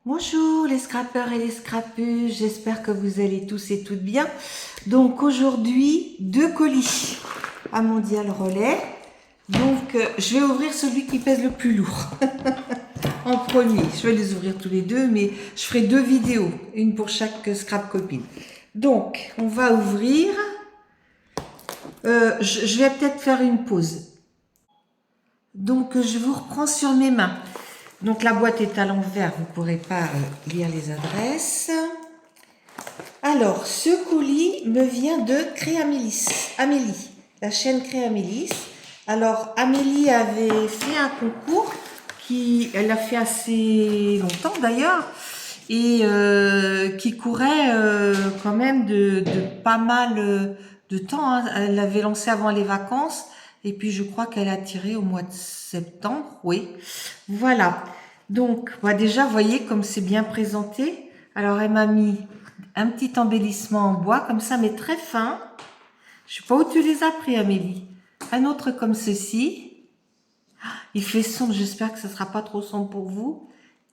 Bonjour les scrappeurs et les scrapeuses, j'espère que vous allez tous et toutes bien. Donc aujourd'hui, 2 colis à Mondial Relais. Donc je vais ouvrir celui qui pèse le plus lourd en premier. Je vais les ouvrir tous les deux, mais je ferai 2 vidéos, une pour chaque scrap copine. Donc on va ouvrir. Je vais peut-être faire une pause. Donc je vous reprends sur mes mains. Donc la boîte est à l'envers, vous ne pourrez pas lire les adresses. Alors, ce colis me vient de Créamélis, Amélie, la chaîne Créamélis. Alors, Amélie avait fait un concours elle a fait assez longtemps d'ailleurs, et qui courait quand même de pas mal de temps. Hein. Elle l'avait lancé avant les vacances, et puis je crois qu'elle a tiré au mois de septembre, oui. Voilà. Donc, déjà, vous voyez comme c'est bien présenté. Alors, elle m'a mis un petit embellissement en bois, comme ça, mais très fin. Je sais pas où tu les as pris, Amélie. Un autre comme ceci. Il fait sombre, j'espère que ce sera pas trop sombre pour vous.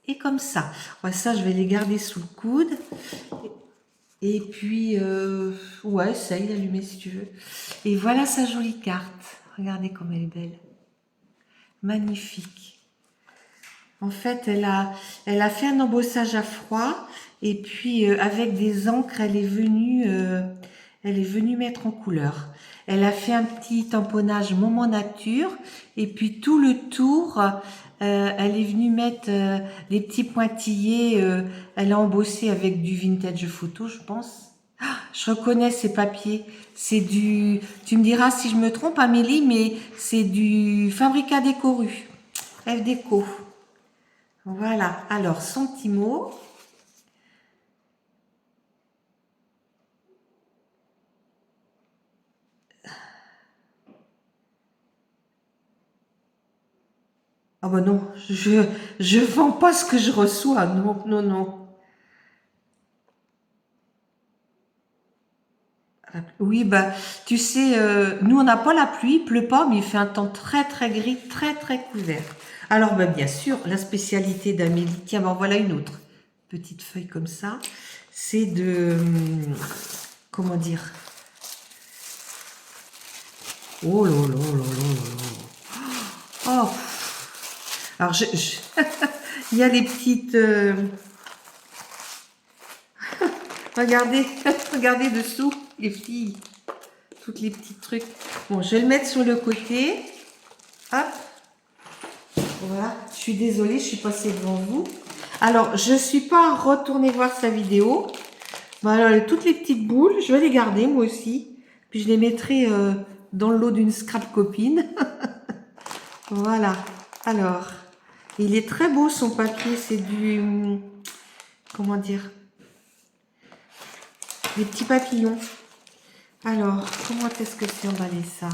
Et comme ça. Ouais, ça, je vais les garder sous le coude. Et puis, ouais, ça, il est allumé si tu veux. Et voilà sa jolie carte. Regardez comme elle est belle. Magnifique. En fait, elle a fait un embossage à froid et puis avec des encres, elle est venue mettre en couleur. Elle a fait un petit tamponnage moment nature et puis tout le tour, elle est venue mettre les petits pointillés. Elle a embossé avec du vintage photo, je pense. Ah, je reconnais ces papiers. C'est du. Tu me diras si je me trompe, Amélie, mais c'est du Fabrica Déco Rue. F Déco. Voilà, alors son petit mot. Ah bah non, je vends pas ce que je reçois, non, non, non. Oui, bah tu sais, nous on n'a pas la pluie, il pleut pas, mais il fait un temps très très gris, très très couvert. Alors bah, bien sûr, la spécialité d'Amélie, tiens, bah voilà une autre petite feuille comme ça, c'est de, comment dire, oh là là là là là. Oh, alors il y a les petites, regardez, regardez dessous, les filles, toutes les petits trucs. Bon, je vais le mettre sur le côté. Hop, voilà. Je suis désolée, je suis passée devant vous. Alors, je ne suis pas retournée voir sa vidéo. Bon, alors, toutes les petites boules, je vais les garder moi aussi. Puis je les mettrai dans le lot d'une scrap copine. Voilà. Alors, il est très beau son papier. C'est du, comment dire, des petits papillons. Alors, comment est-ce que c'est emballé ça?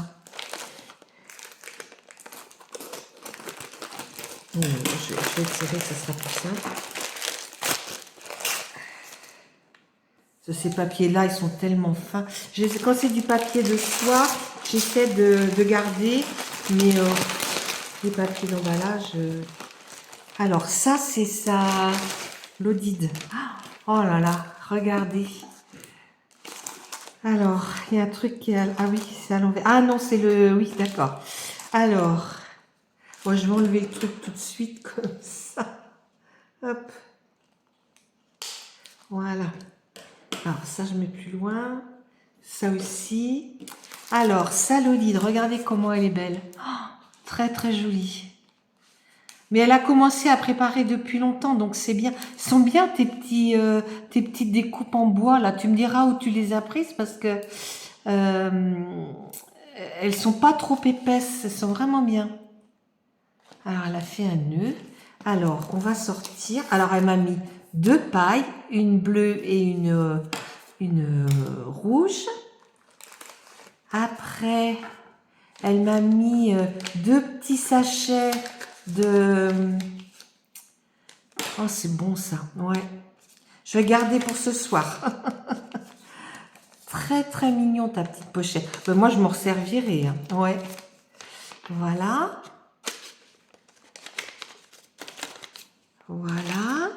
Je vais tirer, ça sera plus simple. Ces papiers-là, ils sont tellement fins. Quand c'est du papier de soie, j'essaie de garder, mais les papiers d'emballage... Alors, ça, c'est ça, l'Odide. Oh là là, regardez. Alors, il y a un truc qui est... Ah oui, c'est à l'envers. Ah non, c'est le... Oui, d'accord. Alors, moi, je vais enlever le truc tout de suite, comme ça. Hop. Voilà. Alors, ça, je mets plus loin. Ça aussi. Alors, ça, l'Odide, regardez comment elle est belle. Oh, très, très jolie. Mais elle a commencé à préparer depuis longtemps, donc c'est bien. Ils sont bien tes petites découpes en bois, là. Tu me diras où tu les as prises parce que elles sont pas trop épaisses. Elles sont vraiment bien. Alors, elle a fait un nœud. Alors, on va sortir. Alors, elle m'a mis 2 pailles, une bleue et une rouge. Après, elle m'a mis 2 petits sachets de... Oh, c'est bon ça, ouais. Je vais garder pour ce soir. Très, très mignon ta petite pochette. Ben, moi, je m'en resservirai, hein. Ouais. Voilà. Voilà.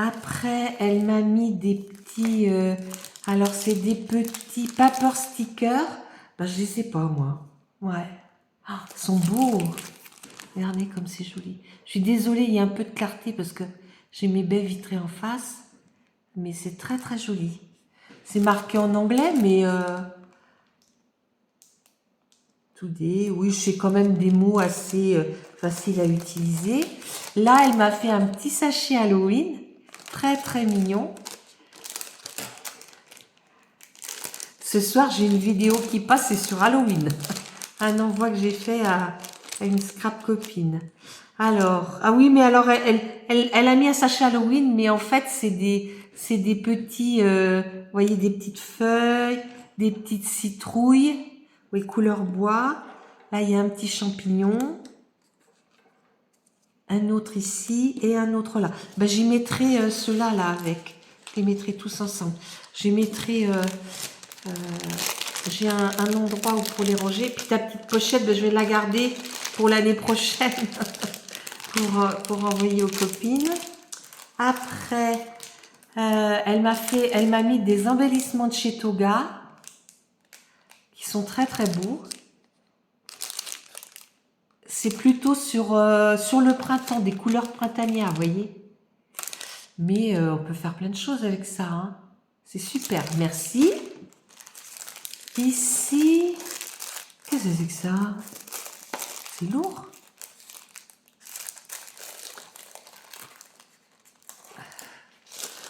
Après, elle m'a mis des petits... alors, c'est des petits paper stickers. Ben, je les sais pas, moi. Ouais. Ah, ils sont beaux. Regardez comme c'est joli. Je suis désolée, il y a un peu de clarté parce que j'ai mes baies vitrées en face. Mais c'est très, très joli. C'est marqué en anglais, mais... Today, oui, c'est quand même des mots assez faciles à utiliser. Là, elle m'a fait un petit sachet Halloween, très très mignon. Ce soir, j'ai une vidéo qui passe, c'est sur Halloween. Un envoi que j'ai fait à une scrap copine. Alors, ah oui, mais alors elle a mis un sachet Halloween, mais en fait, c'est des petits, vous voyez, des petites feuilles, des petites citrouilles, oui, couleur bois. Là, il y a un petit champignon. Un autre ici et un autre là. Ben, j'y mettrai ceux-là là avec. Je les mettrai tous ensemble. J'y mettrai... j'ai un endroit où pour les ranger. Puis ta petite pochette, ben, je vais la garder pour l'année prochaine. pour envoyer aux copines. Après, elle m'a mis des embellissements de chez Toga. Qui sont très très beaux. C'est plutôt sur le printemps, des couleurs printanières, vous voyez. Mais on peut faire plein de choses avec ça. Hein. C'est super, merci. Ici, qu'est-ce que c'est que ça? C'est lourd.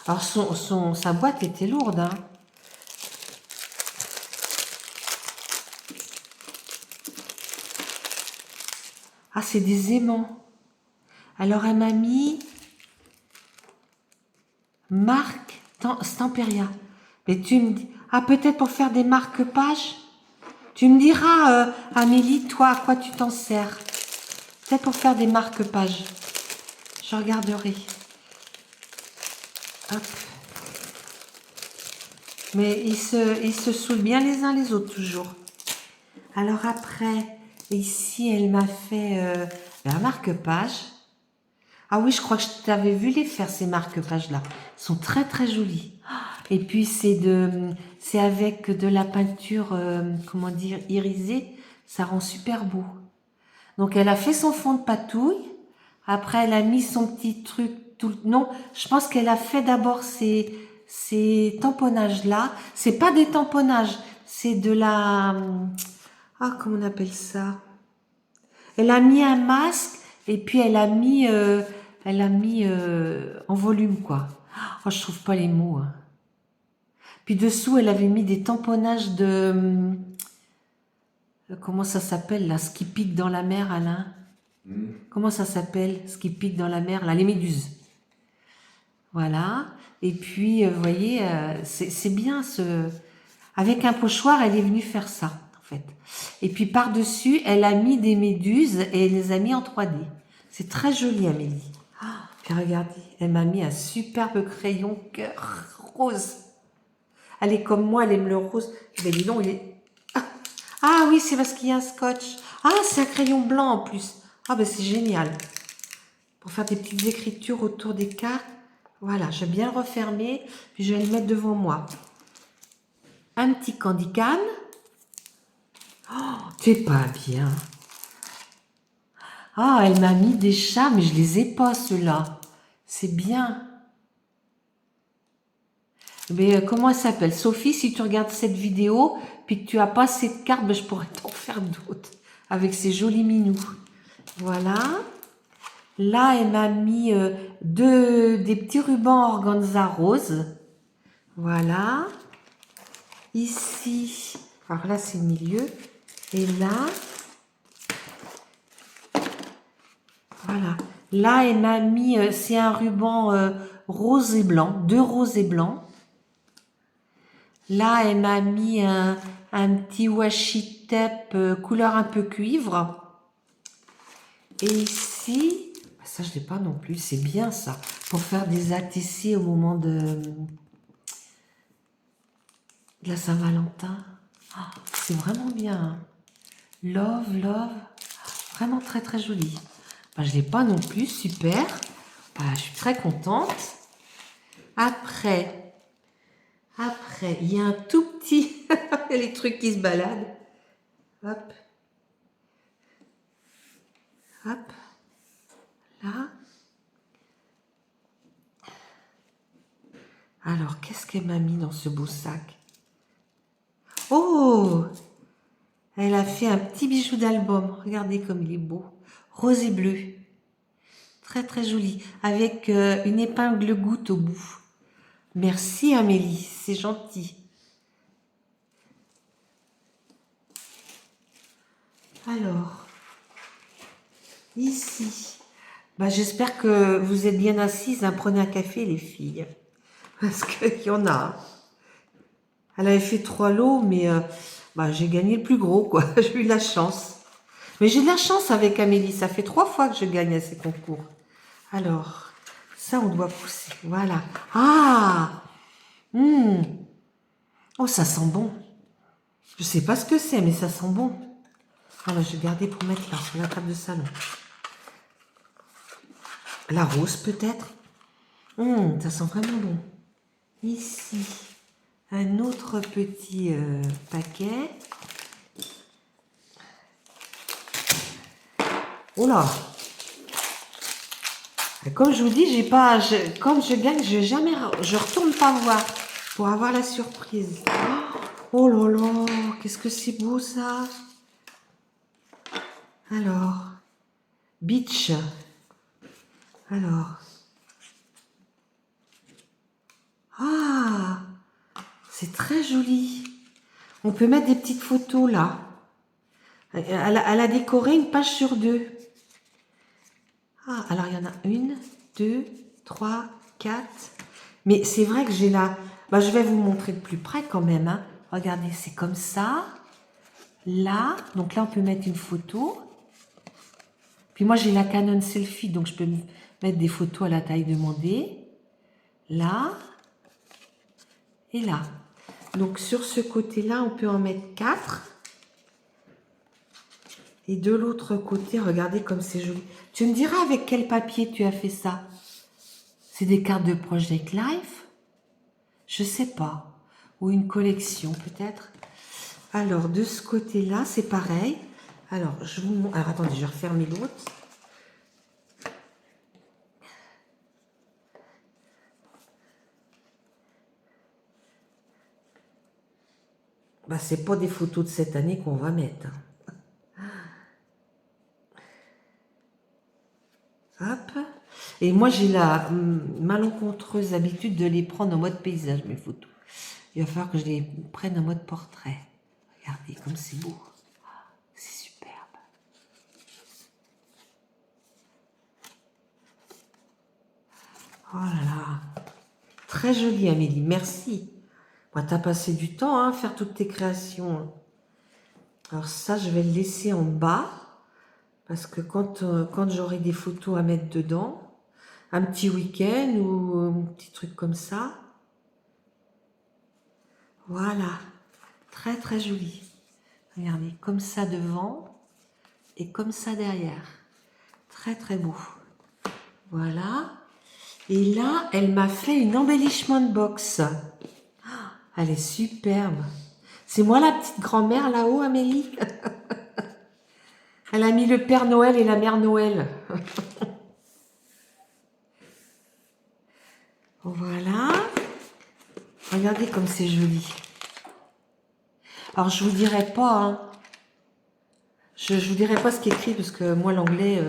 Alors, sa boîte était lourde. Hein. Ah, c'est des aimants. Alors, elle m'a mis marque Stamperia. Mais tu me dis... Ah, peut-être pour faire des marque-pages. Tu me diras, Amélie, toi, à quoi tu t'en sers? Peut-être pour faire des marque-pages. Je regarderai. Hop. Mais ils se saoulent bien les uns les autres, toujours. Alors après, ici, elle m'a fait un marque-page. Ah oui, je crois que je t'avais vu les faire, ces marque-pages-là. Ils sont très, très jolis. Et puis, c'est avec de la peinture, comment dire, irisée. Ça rend super beau. Donc, elle a fait son fond de patouille. Après, elle a mis son petit truc. Non, je pense qu'elle a fait d'abord ces tamponnages-là. C'est pas des tamponnages, c'est de la... Ah, comment on appelle ça? Elle a mis un masque et puis elle a mis en volume, quoi. Oh, je trouve pas les mots. Hein. Puis dessous, elle avait mis des tamponnages de... comment ça s'appelle, là? Ce qui pique dans la mer, Alain? Comment ça s'appelle, ce qui pique dans la mer, là? Les méduses. Voilà. Et puis, vous voyez, c'est bien ce... Avec un pochoir, elle est venue faire ça, en fait. Et puis, par-dessus, elle a mis des méduses et elle les a mis en 3D. C'est très joli, Amélie. Ah, puis regardez, elle m'a mis un superbe crayon cœur rose. Elle est comme moi, elle aime le rose. Mais dis donc, il est... Ah oui, c'est parce qu'il y a un scotch. Ah, c'est un crayon blanc en plus. Ah ben c'est génial. Pour faire des petites écritures autour des cartes. Voilà, je vais bien le refermer, puis je vais le mettre devant moi. Un petit candy can. Oh, tu es pas bien. Ah, elle m'a mis des chats, mais je les ai pas, ceux-là. C'est bien. Mais comment elle s'appelle? Sophie, si tu regardes cette vidéo, puis que tu as pas assez de cartes, ben, je pourrais t'en faire d'autres. Avec ces jolis minous. Voilà. Là, elle m'a mis des petits rubans organza rose. Voilà. Ici, alors là, c'est le milieu. Et là, voilà. Là, elle m'a mis, c'est un ruban rose et blanc, 2 roses et blancs. Là, elle m'a mis un petit washi tape couleur un peu cuivre. Et ici, ça, je ne l'ai pas non plus, c'est bien ça, pour faire des ATC au moment de la Saint-Valentin. Oh, c'est vraiment bien. Hein. Love, love. Vraiment très, très joli. Ben, je ne l'ai pas non plus, super. Ben, je suis très contente. Après, il y a un tout petit, les trucs qui se baladent. Hop, hop, là. Alors, qu'est-ce qu'elle m'a mis dans ce beau sac? Oh! Elle a fait un petit bijou d'album. Regardez comme il est beau. Rose et bleu. Très très joli. Avec une épingle goutte au bout. Merci Amélie, c'est gentil. Alors, ici. Bah, j'espère que vous êtes bien assises. Hein. Prenez un café les filles. Parce qu'il y en a. Elle avait fait 3 lots, mais bah, j'ai gagné le plus gros, quoi. J'ai eu de la chance. Mais j'ai de la chance avec Amélie. Ça fait 3 fois que je gagne à ces concours. Alors, ça, on doit pousser. Voilà. Ah! Oh, ça sent bon. Je sais pas ce que c'est, mais ça sent bon. Ah, bah, je vais garder pour mettre là, sur la table de salon. La rose, peut-être. Ça sent vraiment bon. Ici, un autre petit paquet. Oh là! Comme je vous dis, j'ai pas, comme je gagne, je retourne pas voir pour avoir la surprise. Oh là là, qu'est-ce que c'est beau ça. Alors, beach. Alors, ah, c'est très joli. On peut mettre des petites photos là. Elle a décoré une page sur 2. Ah, alors il y en a 1, 2, 3, 4. Mais c'est vrai que j'ai là. Bah, je vais vous montrer de plus près quand même. Hein. Regardez, c'est comme ça. Là, donc là on peut mettre une photo. Puis moi j'ai la Canon Selfie, donc je peux mettre des photos à la taille demandée. Là et là. Donc sur ce côté-là, on peut en mettre 4. Et de l'autre côté, regardez comme c'est joli. Tu me diras avec quel papier tu as fait ça? C'est des cartes de Project Life? Je sais pas. Ou une collection peut-être. Alors de ce côté-là, c'est pareil. Alors, je vous montre. Alors attendez, je vais refermer l'autre. Bah, c'est pas des photos de cette année qu'on va mettre. Hop. Et moi, j'ai la malencontreuse habitude de les prendre en mode paysage, mes photos. Il va falloir que je les prenne en mode portrait. Regardez comme c'est beau. C'est superbe. Oh là là. Très joli, Amélie. Merci. Bon, t'as passé du temps à faire toutes tes créations. Alors ça, je vais le laisser en bas. Parce que quand j'aurai des photos à mettre dedans, un petit week-end ou un petit truc comme ça. Voilà. Très très joli. Regardez, comme ça devant et comme ça derrière. Très très beau. Voilà. Et là, elle m'a fait une embellishment box. Elle est superbe. C'est moi la petite grand-mère là-haut, Amélie. Elle a mis le Père Noël et la Mère Noël. Voilà. Regardez comme c'est joli. Alors, je vous dirai pas, hein. Je vous dirai pas ce qui est écrit parce que moi, l'anglais,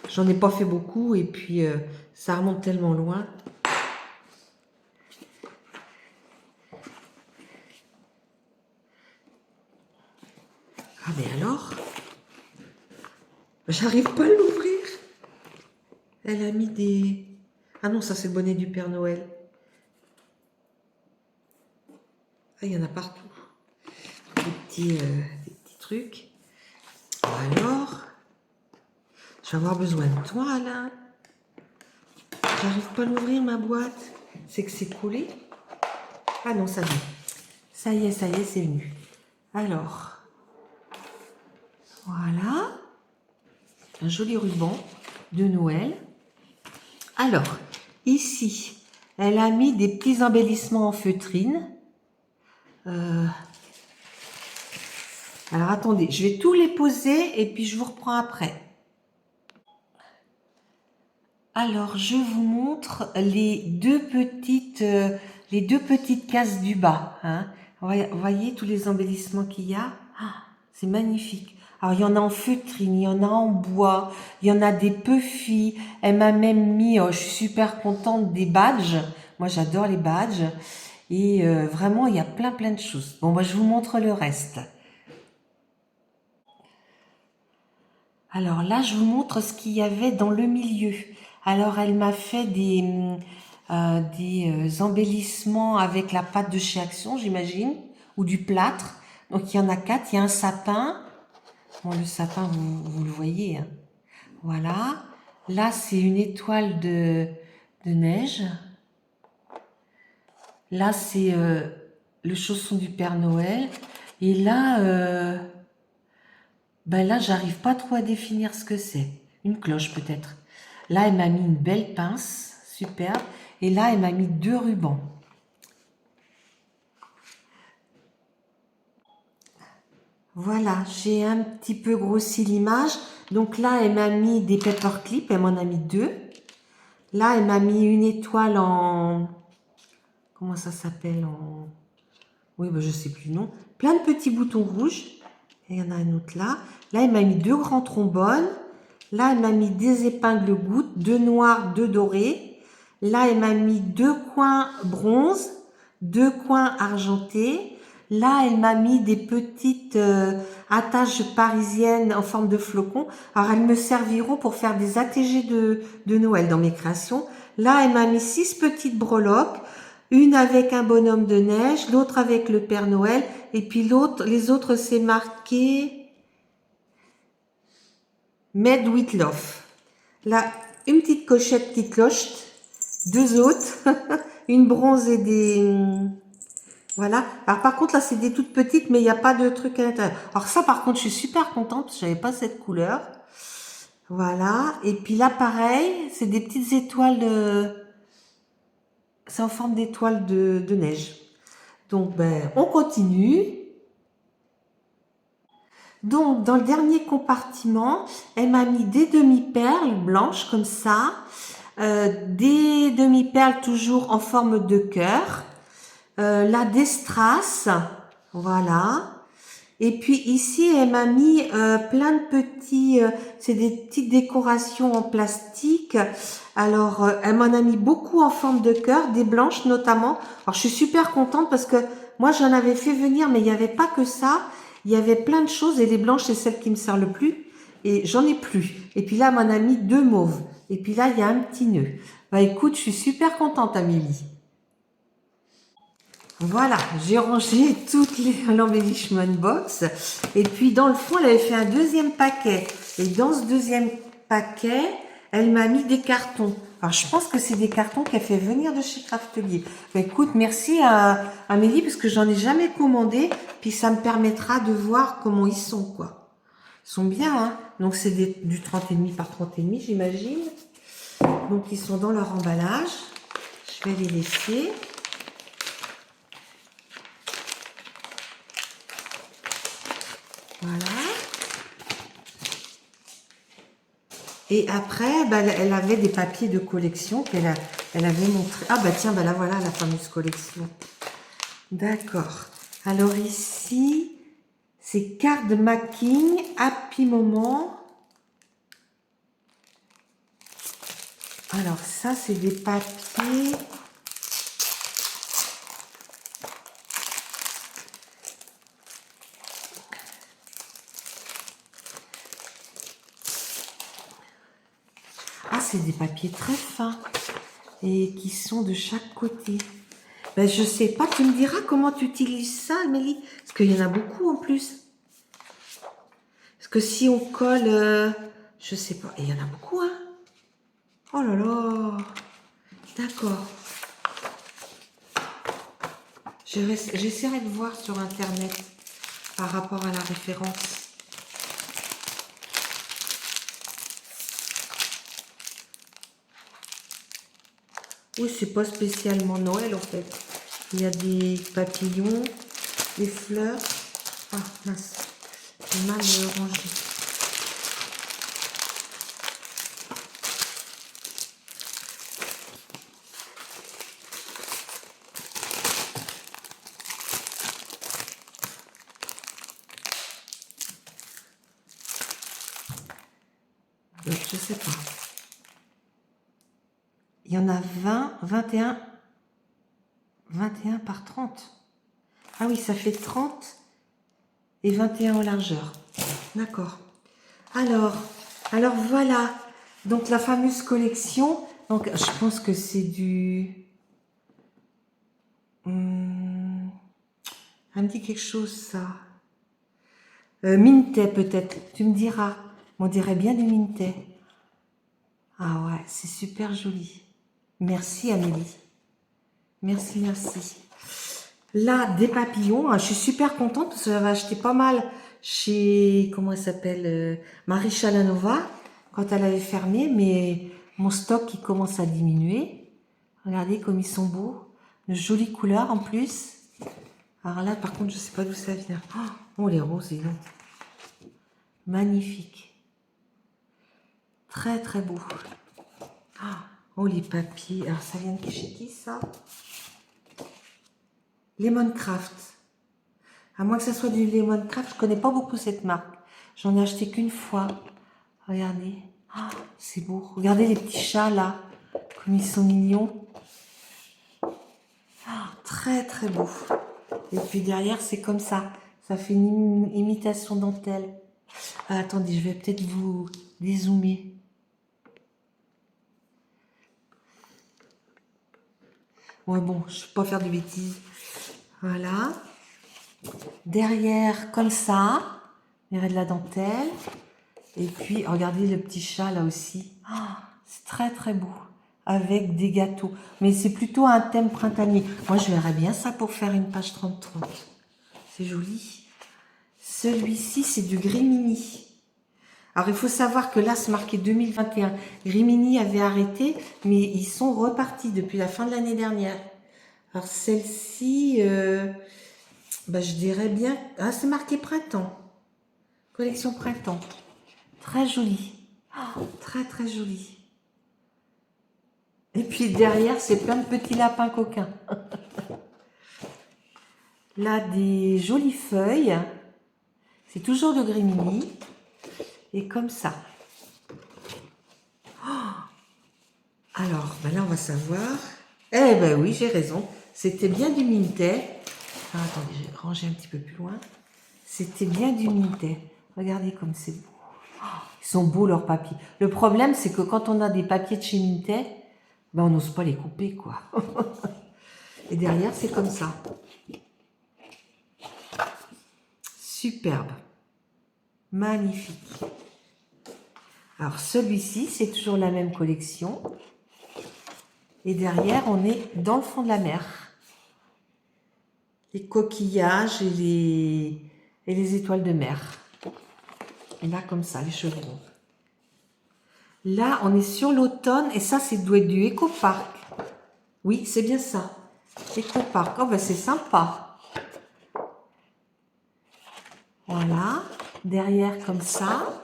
j'en ai pas fait beaucoup et puis ça remonte tellement loin. Ah, mais alors, j'arrive pas à l'ouvrir. Elle a mis des... Ah non, ça c'est le bonnet du Père Noël. Ah, il y en a partout. Des petits trucs. Alors, je vais avoir besoin de toi, Alain. J'arrive pas à l'ouvrir, ma boîte. C'est que c'est collé. Ah non, ça vient. Ça y est, c'est venu. Alors, voilà. Un joli ruban de Noël. Alors, ici, Elle a mis des petits embellissements en feutrine. Alors attendez, je vais tous les poser et puis je vous reprends après. Alors je vous montre les deux petites cases du bas. Hein. Vous voyez tous les embellissements qu'il y a. Ah, c'est magnifique. Alors il y en a en feutrine, il y en a en bois, il y en a des puffy. Elle m'a même mis, je suis super contente, des badges. Moi j'adore les badges. Et vraiment il y a plein de choses. Bon moi je vous montre le reste. Alors là, je vous montre ce qu'il y avait dans le milieu. Alors, elle m'a fait des embellissements avec la pâte de chez Action, j'imagine, ou du plâtre. Donc, il y en a 4. Il y a un sapin. Bon, le sapin, vous le voyez. Hein. Voilà. Là, c'est une étoile de neige. Là, c'est le chausson du Père Noël. Et là... ben là, j'arrive pas trop à définir ce que c'est. Une cloche peut-être. Là, elle m'a mis une belle pince, superbe. Et là, elle m'a mis 2 rubans. Voilà, j'ai un petit peu grossi l'image. Donc là, elle m'a mis des paperclips, elle m'en a mis 2. Là, elle m'a mis une étoile en... Comment ça s'appelle en... Oui, ben je sais plus le nom. Plein de petits boutons rouges. Et il y en a un autre là. Là, elle m'a mis 2 grands trombones. Là, elle m'a mis des épingles gouttes, 2 noirs, 2 dorés. Là, elle m'a mis 2 coins bronze, 2 coins argentés. Là, elle m'a mis des petites attaches parisiennes en forme de flocons. Alors, elles me serviront pour faire des ATG de Noël dans mes créations. Là, elle m'a mis 6 petites breloques. Une avec un bonhomme de neige, l'autre avec le Père Noël. Et puis les autres, c'est marqué Made with Love. Là, une petite cochette qui cloche, 2 autres, une bronze et des... Voilà. Alors par contre, là, c'est des toutes petites, mais il n'y a pas de truc à l'intérieur. Alors ça, par contre, je suis super contente parce que je n'avais pas cette couleur. Voilà. Et puis là, pareil, c'est des petites étoiles... C'est en forme d'étoiles de neige. Donc, ben, on continue. Donc, dans le dernier compartiment, elle m'a mis des demi-perles blanches comme ça, des demi-perles toujours en forme de cœur, là des strass, voilà. Et puis ici, elle m'a mis plein de petits, c'est des petites décorations en plastique. Alors, elle m'en a mis beaucoup en forme de cœur, des blanches notamment. Alors, je suis super contente parce que moi, j'en avais fait venir, mais il n'y avait pas que ça. Il y avait plein de choses et les blanches, c'est celle qui me sert le plus. Et j'en ai plus. Et puis là, elle m'en a mis 2 mauves. Et puis là, il y a un petit nœud. Bah écoute, je suis super contente, Amélie. Voilà, j'ai rangé toutes l'embellishment box. Et puis dans le fond, elle avait fait un deuxième paquet. Et dans ce deuxième paquet, elle m'a mis des cartons. Alors je pense que c'est des cartons qu'elle fait venir de chez Craftelier. Bah, écoute, merci à Amélie parce que j'en ai jamais commandé. Puis ça me permettra de voir comment ils sont, quoi. Ils sont bien, hein. Donc c'est du 30,5 par 30,5, j'imagine. Donc ils sont dans leur emballage. Je vais les laisser. Voilà. Et après, bah, elle avait des papiers de collection elle avait montré. Ah bah tiens, bah là voilà la fameuse collection. D'accord. Alors ici, c'est Card Making, Happy Moment. Alors ça, c'est des papiers. Ah, c'est des papiers très fins et qui sont de chaque côté. Ben, je sais pas, tu me diras comment tu utilises ça, Amélie, parce qu'il y en a beaucoup en plus. Parce que si on colle, je sais pas, et il y en a beaucoup, hein. Oh là là, d'accord. J'essaierai de voir sur Internet par rapport à la référence. Oui, c'est pas spécialement Noël en fait. Il y a des papillons, des fleurs. Ah mince, j'ai mal rangé. Je sais pas. Il y en a 20, 21, 21 par 30. Ah oui, ça fait 30 et 21 en largeur. D'accord. Alors voilà. Donc la fameuse collection. Donc je pense que c'est du... ça me dit quelque chose ça. Minté peut-être. Tu me diras. On dirait bien du Minté. Ah ouais, c'est super joli. Merci Amélie. Merci, merci. Là, des papillons. Je suis super contente parce que j'avais acheté pas mal chez, comment elle s'appelle, Marie Chalanova, quand elle avait fermé, mais mon stock qui commence à diminuer. Regardez comme ils sont beaux. De jolies couleurs en plus. Alors là, par contre, je sais pas d'où ça vient. Oh, les roses, ils ont. Magnifique. Très, très beau. Oh, les papiers. Alors, ça vient de chez qui, ça? Lemoncraft. À moins que ça soit du Lemoncraft, je connais pas beaucoup cette marque. J'en ai acheté qu'une fois. Regardez. C'est beau. Regardez les petits chats là. Comme ils sont mignons. Très très beau. Et puis derrière, c'est comme ça. Ça fait une imitation dentelle. Attendez, je vais peut-être vous dézoomer. Ouais, bon, je ne vais pas faire de bêtises. Voilà. Derrière, comme ça. Derrière de la dentelle. Et puis, regardez le petit chat là aussi. C'est très très beau. Avec des gâteaux. Mais c'est plutôt un thème printanier. Moi, je verrais bien ça pour faire une page 30-30. C'est joli. Celui-ci, c'est du Grimini. Alors, il faut savoir que là, c'est marqué 2021. Grimini avait arrêté, mais ils sont repartis depuis la fin de l'année dernière. Alors, celle-ci, je dirais bien... Ah, c'est marqué printemps. Collection printemps. Très jolie. Très, très jolie. Et puis derrière, c'est plein de petits lapins coquins. Là, des jolies feuilles. C'est toujours de Grimini. Et comme ça. Alors, là, on va savoir. Eh ben oui, j'ai raison. C'était bien du Minté. Ah, attendez, je vais ranger un petit peu plus loin. C'était bien du Minté. Regardez comme c'est beau. Ils sont beaux leurs papiers. Le problème, c'est que quand on a des papiers de chez Minté, on n'ose pas les couper, quoi. Et derrière, c'est comme ça. Superbe. Magnifique. Alors, celui-ci, c'est toujours la même collection. Et derrière, on est dans le fond de la mer. Les coquillages et les étoiles de mer. Et là, comme ça, les chevrons. Là, on est sur l'automne. Et ça, c'est doit être du Ecopark. Oui, c'est bien ça. Ecopark. Oh, ben c'est sympa. Voilà. Derrière, comme ça.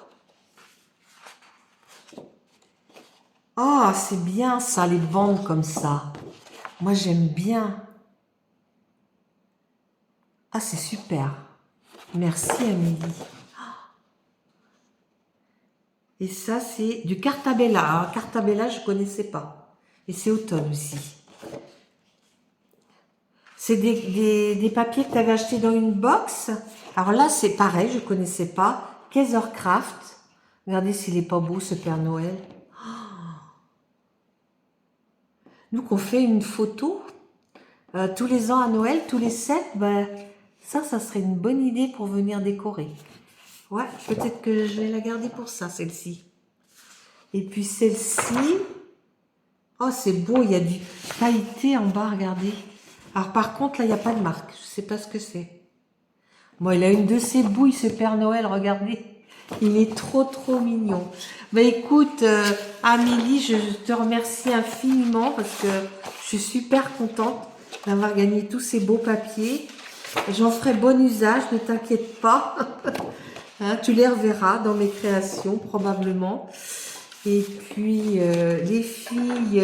Oh, c'est bien ça, les bandes comme ça. Moi, j'aime bien. Ah, c'est super. Merci, Amélie. Et ça, c'est du Cartabella. Alors, Cartabella, je ne connaissais pas. Et c'est automne aussi. C'est des papiers que tu avais achetés dans une box. Alors là, c'est pareil, je ne connaissais pas. Kaisercraft. Regardez s'il n'est pas beau, ce Père Noël. Nous, qu'on fait une photo tous les ans à Noël, tous les 7, ça serait une bonne idée pour venir décorer. Ouais, peut-être que je vais la garder pour ça, celle-ci. Et puis celle-ci, oh, c'est beau, il y a du pailleté en bas, regardez. Alors par contre, là, il n'y a pas de marque, je ne sais pas ce que c'est. Bon, il a une de ses bouilles, ce Père Noël, regardez. Il est trop mignon. Bah écoute, Amélie, je te remercie infiniment parce que je suis super contente d'avoir gagné tous ces beaux papiers. J'en ferai bon usage, ne t'inquiète pas. Hein, tu les reverras dans mes créations probablement. Et puis les filles,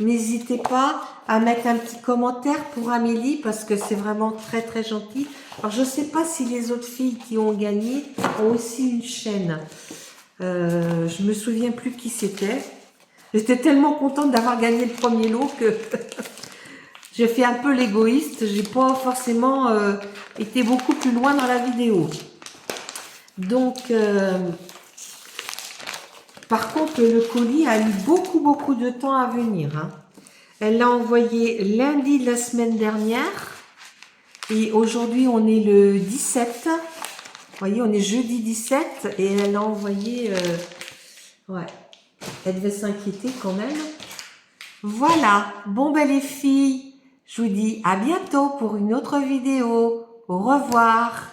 n'hésitez pas à mettre un petit commentaire pour Amélie parce que c'est vraiment très gentil. Alors je sais pas si les autres filles qui ont gagné ont aussi une chaîne. Je me souviens plus qui c'était. J'étais tellement contente d'avoir gagné le premier lot que j'ai fait un peu l'égoïste. J'ai pas forcément été beaucoup plus loin dans la vidéo. Donc par contre, le colis a eu beaucoup de temps à venir. Hein. Elle l'a envoyé lundi de la semaine dernière. Et aujourd'hui, on est le 17. Vous voyez, on est jeudi 17. Et elle l'a envoyé... ouais, elle devait s'inquiéter quand même. Voilà. Bon, ben les filles, je vous dis à bientôt pour une autre vidéo. Au revoir.